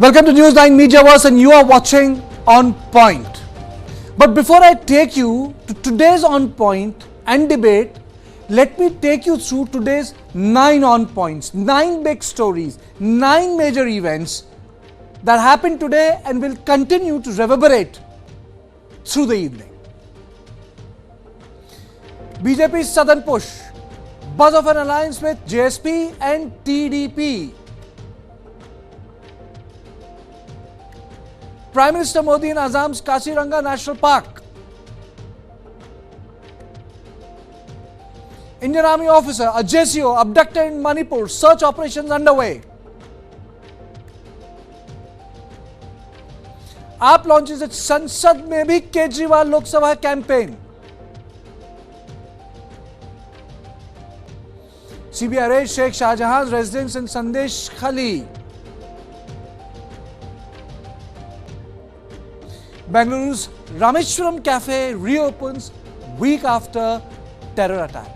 Welcome to News 9 Mediaverse and you are watching On Point. But before I take you to today's On Point and debate, let me take you through today's 9 On Points, 9 big stories, 9 major events that happened today and will continue to reverberate through the evening. BJP's Southern push, buzz of an alliance with JSP and TDP. Prime Minister Modi in Assam's Kaziranga National Park. Indian Army officer, a JCO, abducted in Manipur. Search operations underway. AAP launches its Sansad mein bhi Kejriwal Lok Sabha campaign. CBI raids Sheikh Shahjahan's residence in Sandesh Khali. Bengaluru's Rameshwaram Cafe reopens week after terror attack.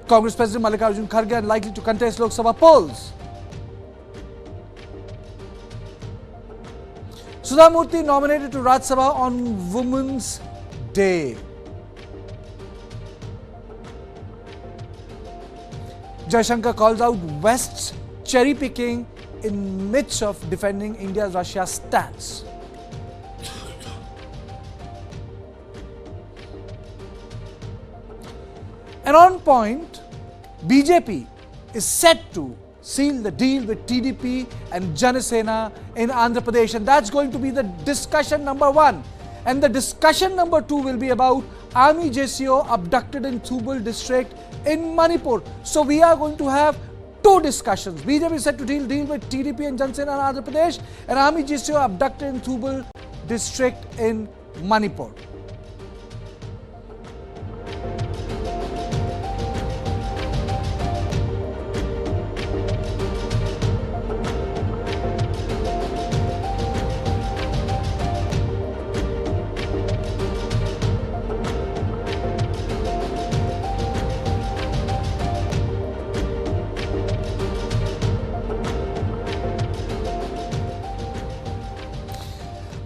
Congress President Mallikarjun Kharge unlikely to contest Lok Sabha polls. Sudha Murthy nominated to Rajya Sabha on Women's Day. Jaishankar calls out West's cherry picking in midst of defending India's Russia stance. And on point, BJP is set to seal the deal with TDP and Janasena in Andhra Pradesh, and that's going to be the discussion number 1. And the discussion number 2 will be about Army JCO abducted in Thubal district in Manipur. So we are going to have 2 discussions. BJP is set to deal with TDP and Janasena in Andhra Pradesh, and Army JCO abducted in Thubal district in Manipur.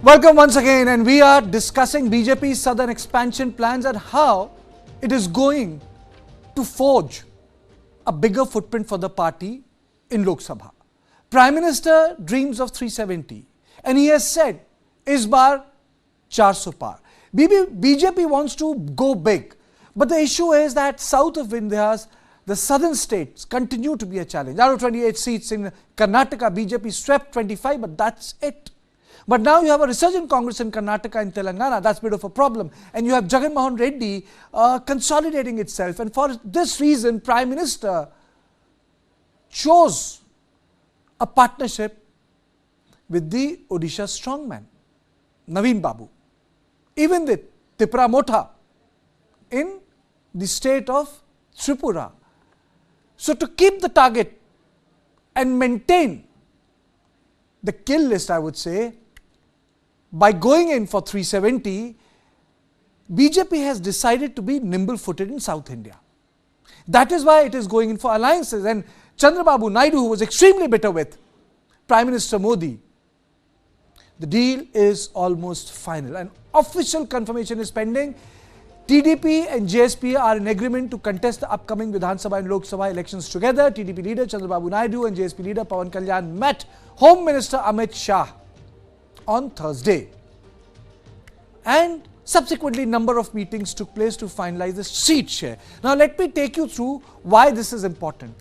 Welcome once again, and we are discussing BJP's Southern Expansion plans and how it is going to forge a bigger footprint for the party in Lok Sabha. Prime Minister dreams of 370 and he has said, "Is bar 400 par." BJP wants to go big, but the issue is that south of Vindhyas, the southern states continue to be a challenge. Out of 28 seats in Karnataka, BJP swept 25, but that's it. But now you have a resurgent Congress in Karnataka and Telangana. That's a bit of a problem. And you have Jagan Mohan Reddy consolidating itself. And for this reason, Prime Minister chose a partnership with the Odisha strongman, Naveen Babu. Even with Tipra Motha in the state of Tripura. So to keep the target and maintain the kill list, I would say, by going in for 370, BJP has decided to be nimble-footed in South India. That is why it is going in for alliances. And Chandrababu Naidu, who was extremely bitter with Prime Minister Modi, the deal is almost final. An official confirmation is pending. TDP and JSP are in agreement to contest the upcoming Vidhan Sabha and Lok Sabha elections together. TDP leader Chandrababu Naidu and JSP leader Pawan Kalyan met Home Minister Amit Shah on Thursday, and subsequently number of meetings took place to finalize the seat share. Now let me take you through why this is important.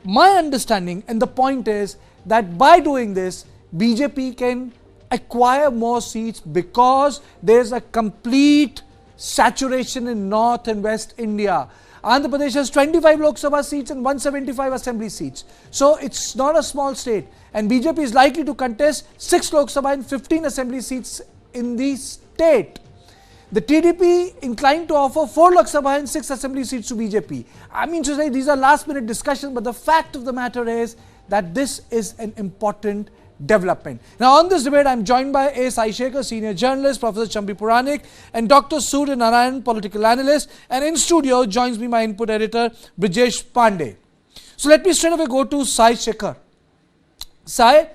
My understanding and the point is that by doing this, BJP can acquire more seats because there is a complete saturation in North and West India. Andhra Pradesh has 25 Lok Sabha seats and 175 assembly seats. So it's not a small state. And BJP is likely to contest 6 Lok Sabha and 15 assembly seats in the state. The TDP inclined to offer 4 Lok Sabha and 6 assembly seats to BJP. I mean to say these are last minute discussions, but the fact of the matter is that this is an important development. Now on this debate, I am joined by A. Sai Shekhar, senior journalist, Professor Chambi Puranik and Dr. Surya Narayan, political analyst, and in studio joins me my input editor Brijesh Pandey. So let me straight away go to Sai Shekhar. Sai,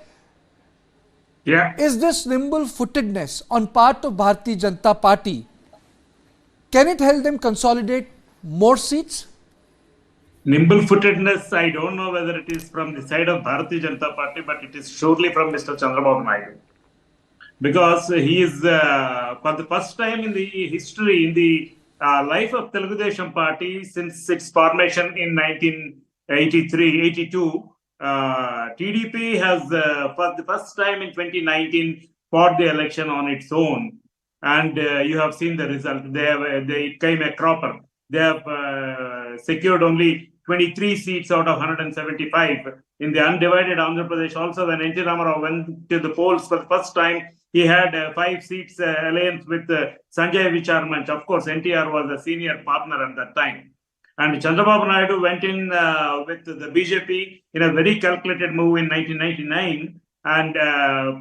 Yeah. is this nimble-footedness on part of Bharatiya Janata Party, can it help them consolidate more seats? Nimble-footedness, I don't know whether it is from the side of Bharatiya Janata Party, but it is surely from Mr. Chandrababu Naidu. Because he is, for the first time in the history, in the life of Telugu Desam Party, since its formation in 1983-82, TDP has, for the first time in 2019, fought the election on its own. And you have seen the result. They came a cropper. They have secured only 23 seats out of 175. In the undivided Andhra Pradesh also, when N.T. Ramarao went to the polls for the first time, he had 5 seats alliance with Sanjay Vicharmanch. Of course, NTR was a senior partner at that time. And Chandrababu Naidu went in with the BJP in a very calculated move in 1999 and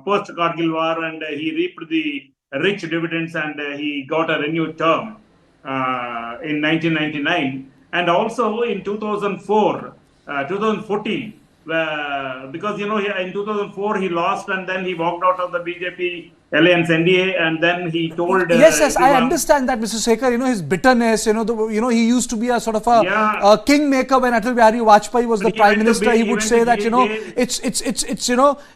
post-Kargil war, and he reaped the rich dividends and he got a renewed term in 1999. And also in 2014, because in 2004 he lost and then he walked out of the BJP alliance NDA, and then he told yes, I understand that, Mr. Shekhar. His bitterness. He used to be a sort of a kingmaker when Atal Bihari Vajpayee was the prime minister. He would say that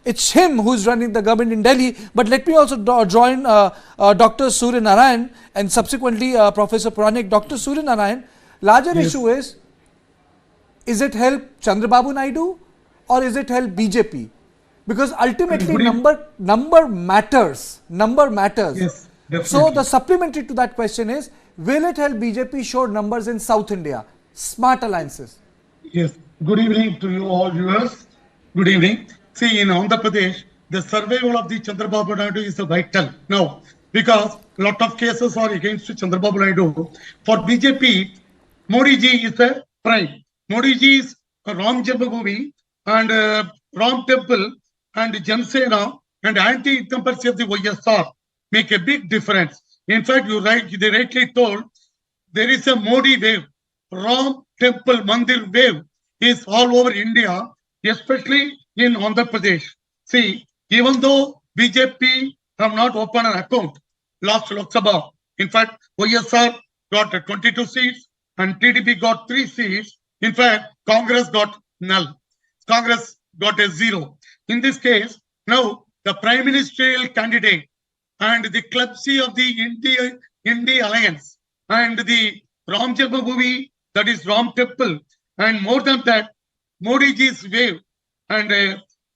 it's him who's running the government in Delhi. But let me also join Dr. Surya Narayan and subsequently Professor Puranik. Dr. Surya Narayan, larger issue is it help Chandrababu Naidu or is it help BJP? Because ultimately number matters. Yes, definitely. So the supplementary to that question is, will it help BJP show numbers in South India? Smart alliances. Yes. Good evening to you all viewers. Good evening. See, in Andhra Pradesh, the survival of the Chandrababu Naidu is vital now, because a lot of cases are against Chandrababu Naidu. For BJP, Modi ji is a prime. Modi ji is a Ram Janmabhoomi and Ram Temple and Janasena and anti-incumbency of the YSR make a big difference. In fact, they rightly told, there is a Modi wave. Ram Temple Mandir wave is all over India, especially in Andhra Pradesh. See, even though BJP have not opened an account last Lok Sabha, in fact, YSR got 22 seats and TDP got 3 seats. In fact, Congress got null. Congress got a 0. In this case, now the prime ministerial candidate and the Club C of the India Alliance and the Ram Janmabhoomi, that is Ram Temple, and more than that, Modi ji's wave and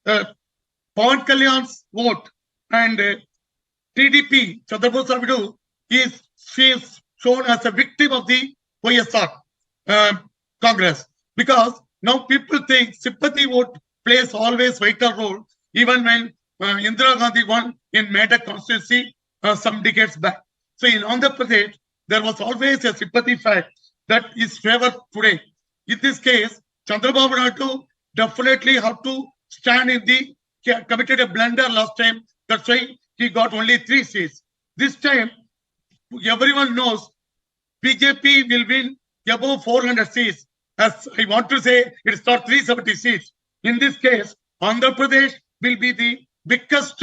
Pawan Kalyan's vote and TDP, Chandrababu Naidu, is shown as a victim of the YSR Congress, because now people think sympathy vote plays always vital role, even when Indira Gandhi won in Medak constituency some decades back. So in Andhra Pradesh, there was always a sympathy fact that is favored today. In this case, Chandrababu Naidu definitely have to stand in the committed a blunder last time. That's why he got only 3 seats. This time, everyone knows BJP will win above 400 seats. As I want to say, it's not 370 seats. In this case, Andhra Pradesh will be the biggest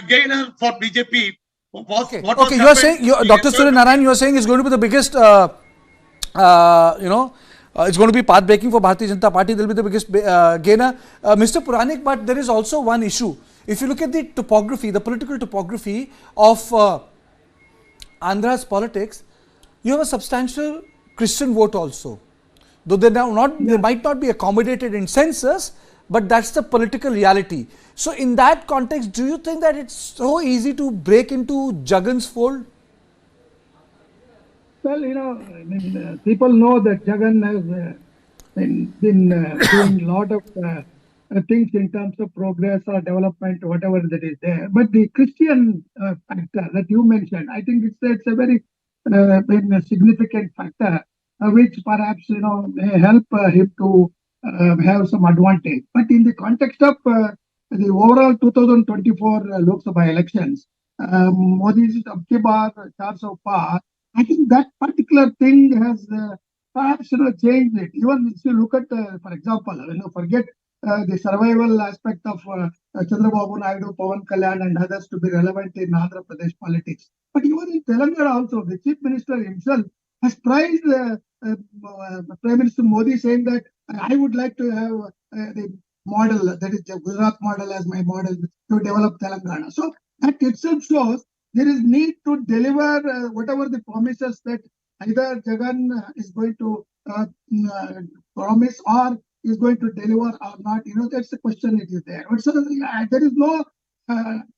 gainer for BJP. Okay, you are saying, Dr. Surya Narayan, you are saying it's going to be the biggest, it's going to be path-breaking for Bharatiya Janata Party. They'll be the biggest gainer. Mr. Puranik, but there is also one issue. If you look at the topography, the political topography of Andhra's politics, you have a substantial Christian vote also. Though they might not be accommodated in census, but that's the political reality. So in that context, do you think that it's so easy to break into Jagan's fold? Well, people know that Jagan has been doing a lot of things in terms of progress or development, whatever that is there. But the Christian factor that you mentioned, I think it's a very significant factor, which perhaps may help him to have some advantage. But in the context of the overall 2024 Lok Sabha elections, Modi's Abki Baar 400 Par, I think that particular thing has perhaps change it. Even if you look at, for example, forget the survival aspect of Chandrababu Naidu, Pawan Kalyan, and others to be relevant in Andhra Pradesh politics. But even in Telangana also, the Chief Minister himself has praised Prime Minister Modi, saying that I would like to have the model, that is the Gujarat model, as my model to develop Telangana. So that itself shows there is need to deliver whatever the promises that either Jagan is going to promise or is going to deliver or not. That's the question. It is there. But so there is no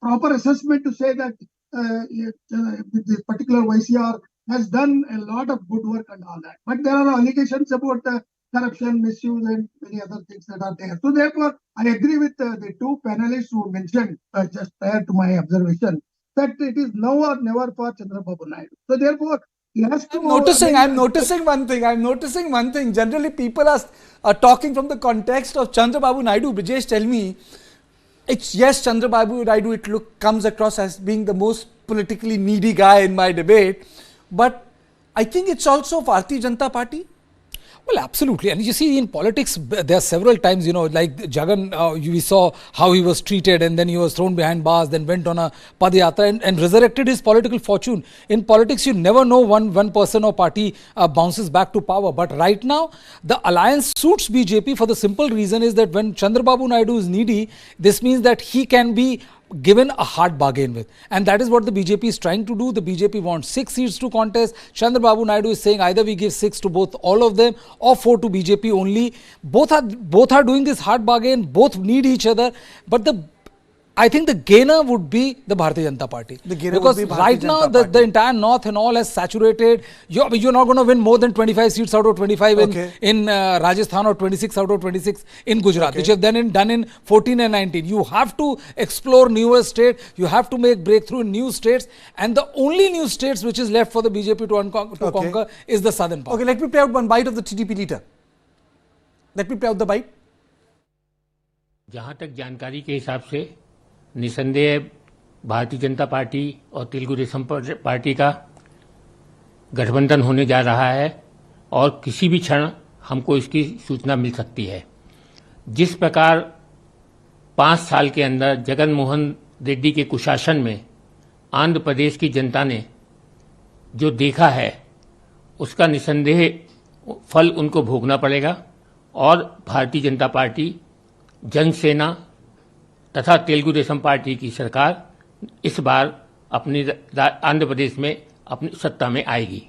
proper assessment to say that this particular YCR has done a lot of good work and all that. But there are allegations about corruption, misuse, and many other things that are there. So therefore, I agree with the two panelists who mentioned just prior to my observation that it is now or never for Chandrababu Naidu. So therefore, he has to. I'm noticing one thing. Generally, people are talking from the context of Chandrababu Naidu. Brijesh, tell me, it's yes, Chandrababu Naidu, comes across as being the most politically needy guy in my debate, but I think it's also Bharatiya Janata Party. Well, absolutely. And you see, in politics, there are several times, like Jagan, we saw how he was treated, and then he was thrown behind bars, then went on a Padayatra and resurrected his political fortune. In politics, you never know one person or party bounces back to power. But right now, the alliance suits BJP for the simple reason is that when Chandrababu Naidu is needy, this means that he can be given a hard bargain with, and that is what the BJP is trying to do. The BJP wants 6 seats to contest. Chandrababu Naidu is saying either we give 6 to all of them or 4 to BJP only. Both are doing this hard bargain. Both need each other, but I think the gainer would be the Bharatiya Janata Party. Because right now the entire north and all has saturated. You're not going to win more than 25 seats out of 25 in Rajasthan or 26 out of 26 in Gujarat, which have done in 14 and 19. You have to explore newer states. You have to make breakthrough in new states. And the only new states which is left for the BJP to conquer is the southern part. Okay, let me play out one bite of the TDP leader. Let me play out the bite. जहाँ तक जानकारी के हिसाब से निसंदेह Bharatiya Janata party और Telugu Desam party का गठबंधन होने जा रहा है और किसी भी क्षण हमको इसकी सूचना मिल सकती है। जिस प्रकार 5 साल के अंदर जगन मोहन रेड्डी के कुशासन में आंध्र प्रदेश की जनता ने जो देखा है उसका निसंदेह फल उनको भोगना पड़ेगा और भारतीय जनता पार्टी, जनसेना तथा तेलुगु देशम पार्टी की सरकार इस बार अपनी आंध्र प्रदेश में अपनी सत्ता में आएगी।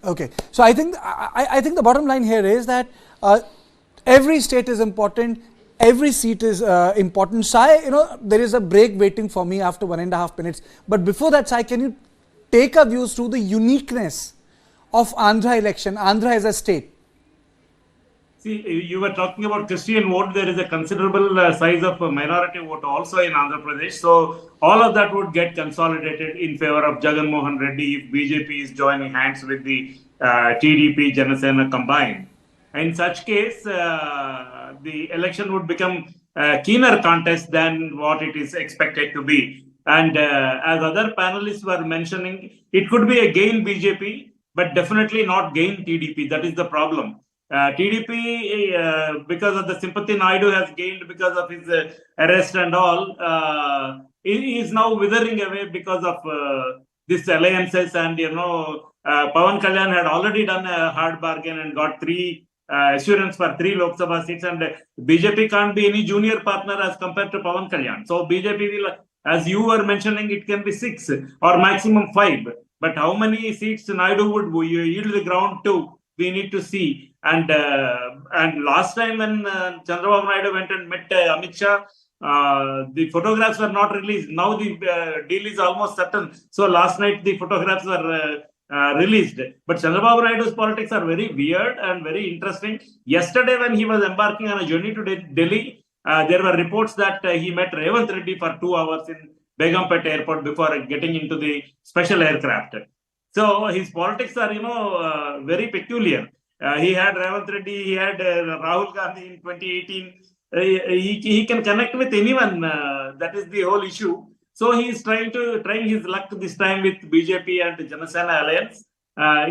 Okay, so I think the bottom line here is that every state is important, every seat is important. Sai, there is a break waiting for me after 1.5 minutes. But before that, Sai, can you take our views through the uniqueness of Andhra election, Andhra as a state? See, you were talking about Christian vote. There is a considerable size of minority vote also in Andhra Pradesh. So all of that would get consolidated in favor of Jagan Mohan Reddy if BJP is joining hands with the TDP Janasena combined. In such case, the election would become a keener contest than what it is expected to be. And as other panelists were mentioning, it could be a gain BJP, but definitely not gain TDP. That is the problem. TDP, because of the sympathy Naidu has gained because of his arrest and all, he is now withering away because of these alliances. And, Pawan Kalyan had already done a hard bargain and got assurance for 3 Lok Sabha seats. And BJP can't be any junior partner as compared to Pawan Kalyan. So BJP will, as you were mentioning, it can be 6 or maximum 5. But how many seats Naidu would yield the ground to, we need to see. And last time when Chandrababu Naidu went and met Amit Shah, the photographs were not released. Now the deal is almost certain. So last night the photographs were released. But Chandrababu Naidu's politics are very weird and very interesting. Yesterday when he was embarking on a journey to Delhi, there were reports that he met Revanth Reddy for 2 hours in Begumpet airport before getting into the special aircraft. So his politics are, very peculiar. He had Revanth Reddy, he had Rahul Gandhi in 2018. He can connect with anyone. That is the whole issue. So he is trying his luck this time with BJP and Janasena alliance.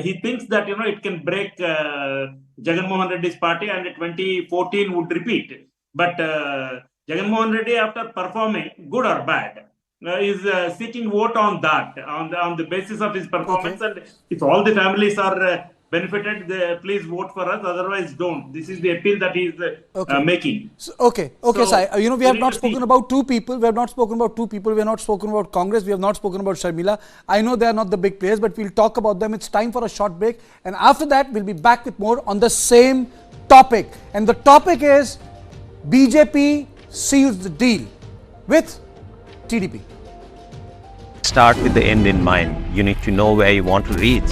He thinks that it can break Jagan Mohan Reddy's party, and 2014 would repeat. But Jagan Mohan Reddy, after performing good or bad, is seeking vote on that, on the basis of his performance. Okay. And if all the families are benefited, please vote for us. Otherwise, don't. This is the appeal that he is making. Okay, So, Sai. We have need not to spoken see. about two people. We have not spoken about two people. We have not spoken about Congress. We have not spoken about Sharmila. I know they are not the big players, but we'll talk about them. It's time for a short break. And after that, we'll be back with more on the same topic. And the topic is BJP seals the deal with TDP. Start with the end in mind. You need to know where you want to reach.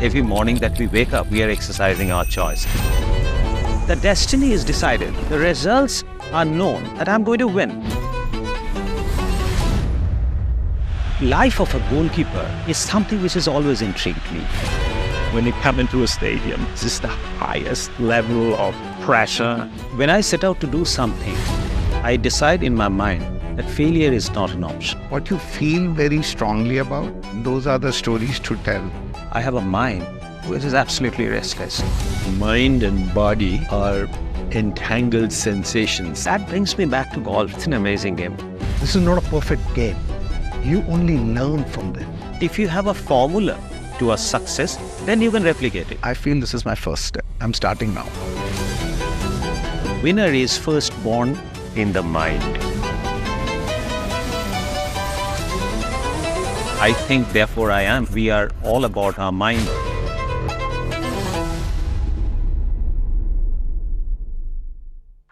Every morning that we wake up, we are exercising our choice. The destiny is decided. The results are known that I'm going to win. Life of a goalkeeper is something which has always intrigued me. When you come into a stadium, this is the highest level of pressure. When I set out to do something, I decide in my mind that failure is not an option. What you feel very strongly about, those are the stories to tell. I have a mind which is absolutely restless. Mind and body are entangled sensations. That brings me back to golf. It's an amazing game. This is not a perfect game. You only learn from them. If you have a formula to a success, then you can replicate it. I feel this is my first step. I'm starting now. The winner is first born in the mind. I think, therefore I am. We are all about our mind.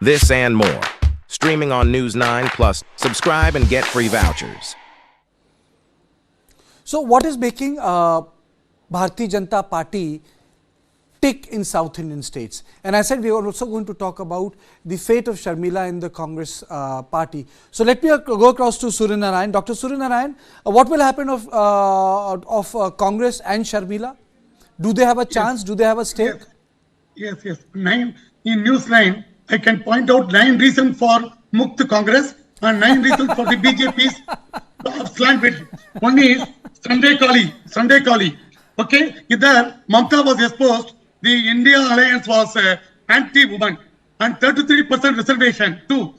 This and more. Streaming on News 9 Plus. Subscribe and get free vouchers. So what is making Bharatiya Janata Party tick in South Indian states? And I said we are also going to talk about the fate of Sharmila in the Congress party. So let me go across to Surya Narayan. Dr. Surya Narayan, what will happen of Congress and Sharmila? Do they have a chance? Do they have a stake? Yes. In News 9, I can point out 9 reasons for Mukt Congress and 9 reasons for the BJP's slant bid. One is Sunday Kali. Okay, either Mamta was exposed, the India alliance was anti-woman, and 33% reservation too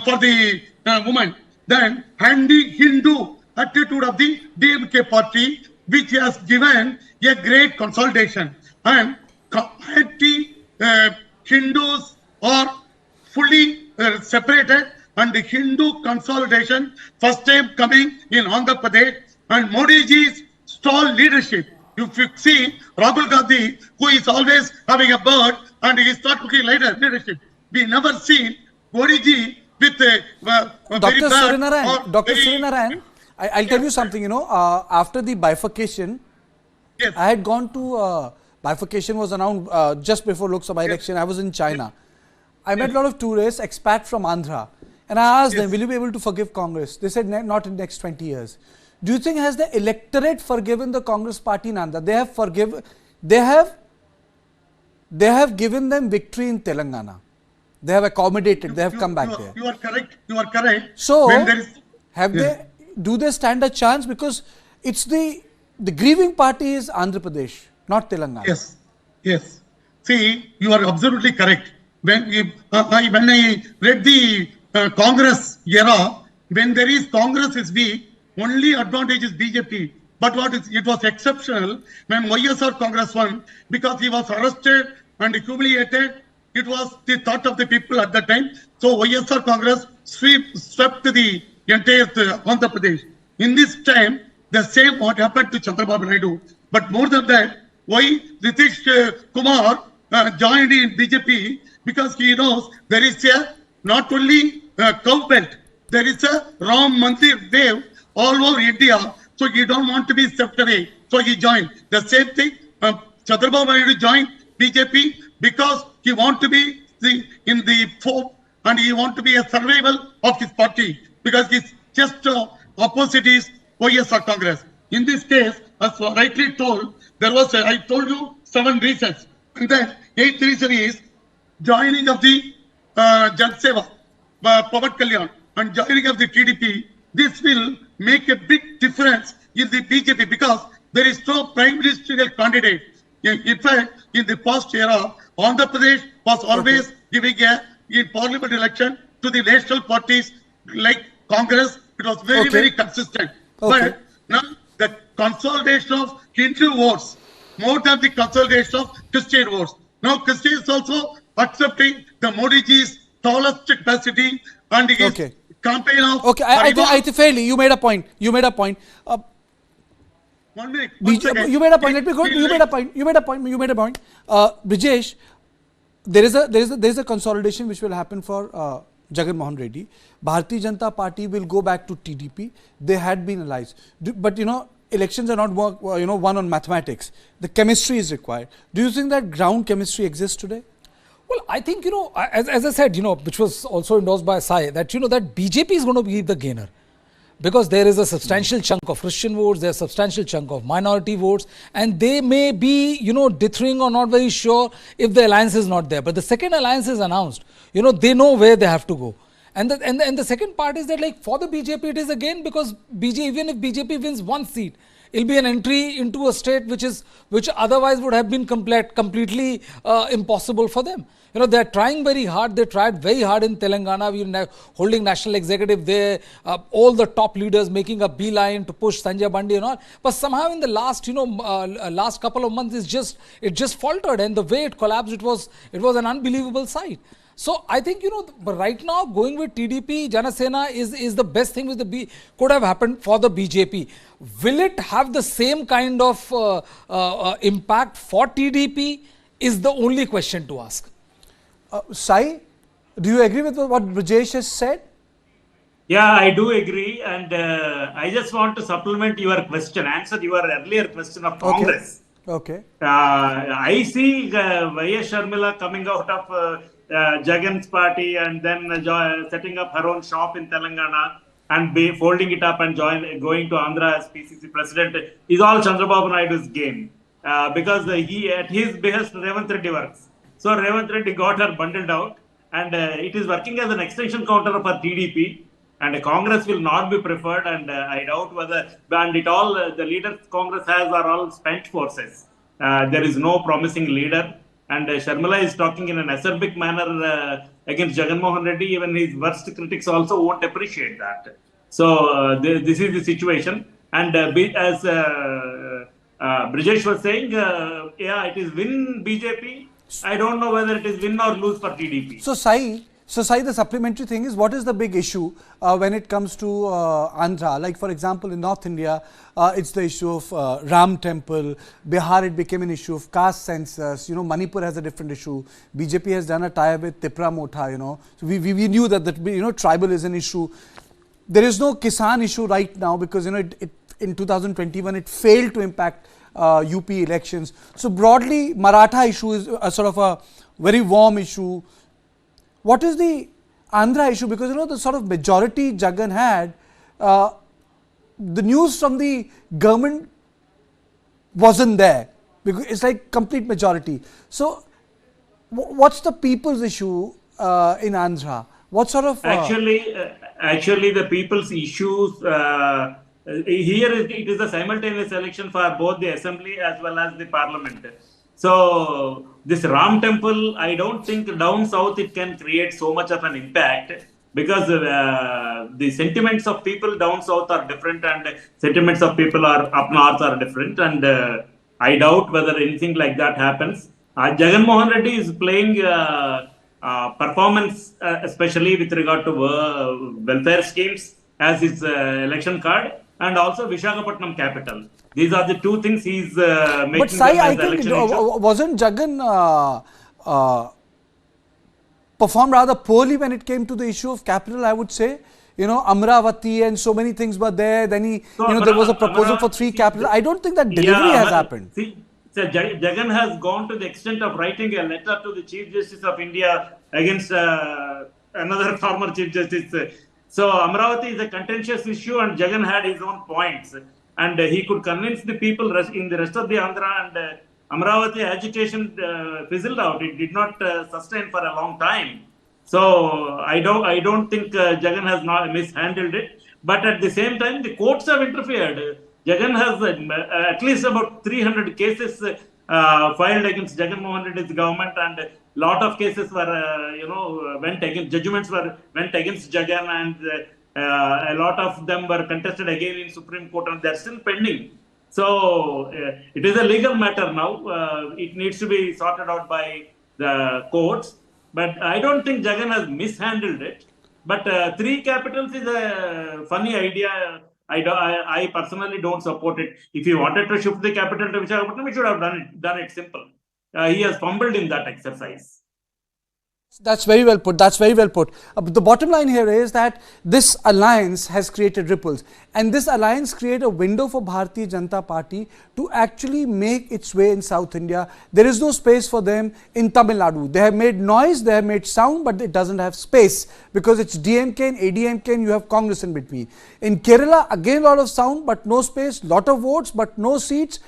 for the woman. Then anti-Hindu attitude of the DMK party, which has given a great consolidation, and anti-Hindus are fully separated, and the Hindu consolidation first time coming in Andhra Pradesh, and Modi ji's stall leadership. If you see Rahul Gandhi, who is always having a bird and he is not looking like a leadership. We never seen Modi ji with a very Dr. bad. Dr. Surya Narayan, I'll tell you something, after the bifurcation, Yes. I had gone to, bifurcation was announced just before Lok Sabha election. I was in China. I met a lot of tourists, expats from Andhra, and I asked them, will you be able to forgive Congress? They said, not in the next 20 years. Do you think has the electorate forgiven the Congress party in Andhra? They have given them victory in Telangana. They have accommodated, they have come back there. You are correct. So, When there is, do they stand a chance? Because it's the grieving party is Andhra Pradesh, not Telangana. Yes. See, you are absolutely correct. When I read the Congress era, when there is Congress is weak, only advantage is BJP. But it was exceptional when YSR Congress won, because he was arrested and humiliated. It was the thought of the people at that time. So YSR Congress swept the entire Andhra Pradesh. In this time, the same what happened to Chandrababu Naidu. But more than that, why Ritish Kumar joined in BJP? Because he knows there is a not only cow belt, there is a Ram Mandir wave all over India. So he don't want to be swept away. So he joined. The same thing, Chandrababu Naidu joined BJP because he want to be in the fold and he want to be a survival of his party, because his just opposite is YSR Congress. In this case, as rightly told, there was I told you 7 reasons. And then 8th reason is joining of the Janasena, Pawan Kalyan, and joining of the TDP. This will make a big difference in the BJP, because there is no prime ministerial candidate. In fact, in the past era, Andhra Pradesh was always giving in parliament election to the national parties like Congress. It was very consistent. But now the consolidation of Hindu votes more than the consolidation of Christian votes. Now Christians also accepting the Modi ji's tallest capacity and his campaign of. Okay, I think fairly you made a point. 1 minute. You made a point. Let me go. You made a point. Brijesh, there is a consolidation which will happen for Jagan Mohan Reddy. Bharatiya Janata Party will go back to TDP. They had been allies, but elections are not won on mathematics. The chemistry is required. Do you think that ground chemistry exists today? Well, I think as I said, which was also endorsed by Sai, that that BJP is going to be the gainer. Because there is a substantial chunk of Christian votes, there's a substantial chunk of minority votes, and they may be, dithering or not very sure if the alliance is not there. But the second alliance is announced, they know where they have to go. And the second part is that, like, for the BJP, it is again because even if BJP wins one seat, it'll be an entry into a state which otherwise would have been completely impossible for them. They're trying very hard. They tried very hard in Telangana. We're holding national executive there. All the top leaders making a beeline to push Sanjay Bandi and all. But somehow in the last, last couple of months, it just faltered. And the way it collapsed, it was an unbelievable sight. So I think, but right now going with TDP, Janasena is the best thing which could have happened for the BJP. Will it have the same kind of impact for TDP is the only question to ask. Sai, do you agree with what Brijesh has said? Yeah, I do agree. And I just want to supplement answer your earlier question of Congress. Okay. I see Y.S. Sharmila coming out of Jagan's party and then setting up her own shop in Telangana and folding it up and going to Andhra as PCC president is all Chandrababu Naidu's game. Because at his behest, Revanth Reddy works. So Revanth Reddy got her bundled out and it is working as an extension counter for TDP, and Congress will not be preferred, and I doubt whether, the leaders Congress has are all spent forces. There is no promising leader, and Sharmila is talking in an acerbic manner against Jagan Mohan Reddy. Even his worst critics also won't appreciate that. So this is the situation, and as Brijesh was saying, it is win BJP. I don't know whether it is win or lose for TDP. So Sai, the supplementary thing is, what is the big issue when it comes to Andhra? Like, for example, in North India, it's the issue of Ram Temple. Bihar, it became an issue of caste census. Manipur has a different issue. BJP has done a tie with Tipra Motha. So we knew that tribal is an issue. There is no Kisan issue right now because in 2021 it failed to impact UP elections. So broadly, Maratha issue is a sort of a very warm issue. What is the Andhra issue? Because the sort of majority Jagan had, the news from the government wasn't there because it's like complete majority. So what's the people's issue in Andhra? What sort of actually the people's issues here it is a simultaneous election for both the assembly as well as the parliament. So this Ram Temple, I don't think down south it can create so much of an impact because the sentiments of people down south are different and sentiments of people are up north are different, and I doubt whether anything like that happens. Jagan Mohan Reddy is playing performance, especially with regard to welfare schemes as his election card, and also Visakhapatnam capital. These are the two things he's making. But Sai, I think wasn't Jagan performed rather poorly when it came to the issue of capital, I would say. Amravati and so many things were there. Then there was a proposal for 3 capital. I don't think that delivery has happened. See, Jagan has gone to the extent of writing a letter to the Chief Justice of India against another former Chief Justice. So Amravati is a contentious issue, and Jagan had his own points, and he could convince the people in the rest of the Andhra, and Amravati agitation fizzled out. It did not sustain for a long time. So I don't think Jagan has not mishandled it. But at the same time, the courts have interfered. Jagan has at least about 300 cases filed against Jagan Mohan Reddy's government, and a lot of cases were, went against, judgments went against Jagan, and a lot of them were contested again in Supreme Court, and they're still pending. So it is a legal matter now. It needs to be sorted out by the courts. But I don't think Jagan has mishandled it. But 3 capitals is a funny idea. I personally don't support it. If he wanted to shift the capital to Visakhapatnam, he should have done it simple. He has fumbled in that exercise. That's very well put. That's very well put. The bottom line here is that this alliance has created ripples, and this alliance created a window for Bharatiya Janata Party to actually make its way in South India. There is no space for them in Tamil Nadu. They have made noise, they have made sound, but it doesn't have space because it's DMK and ADMK and you have Congress in between. In Kerala, again a lot of sound, but no space, lot of votes, but no seats.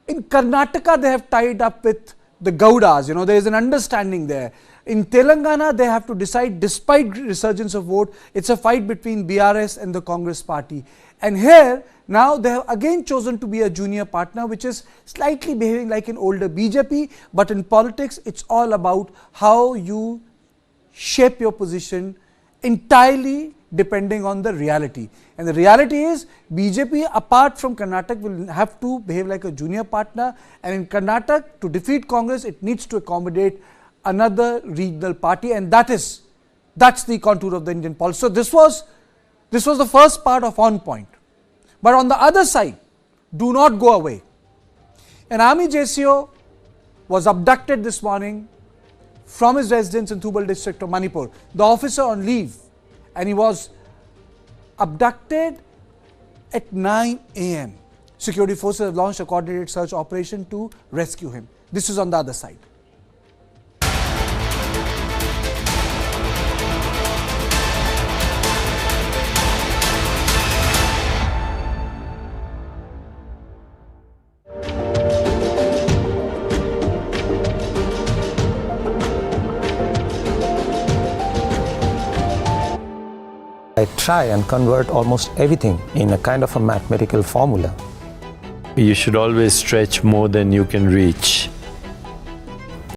In Karnataka, they have tied up with the Gaudas, there is an understanding there. In Telangana, they have to decide, despite resurgence of vote, it's a fight between BRS and the Congress party. And here, now they have again chosen to be a junior partner, which is slightly behaving like an older BJP, but in politics, it's all about how you shape your position entirely depending on the reality. And the reality is BJP, apart from Karnataka, will have to behave like a junior partner, and in Karnataka, to defeat Congress, it needs to accommodate another regional party, and that's the contour of the Indian politics. So this was the first part of On Point. But on the other side, do not go away. An army JCO was abducted this morning from his residence in Thubal district of Manipur. The officer on leave, and he was abducted at 9 a.m. Security forces have launched a coordinated search operation to rescue him. This is on the other side. I try and convert almost everything in a kind of a mathematical formula. You should always stretch more than you can reach.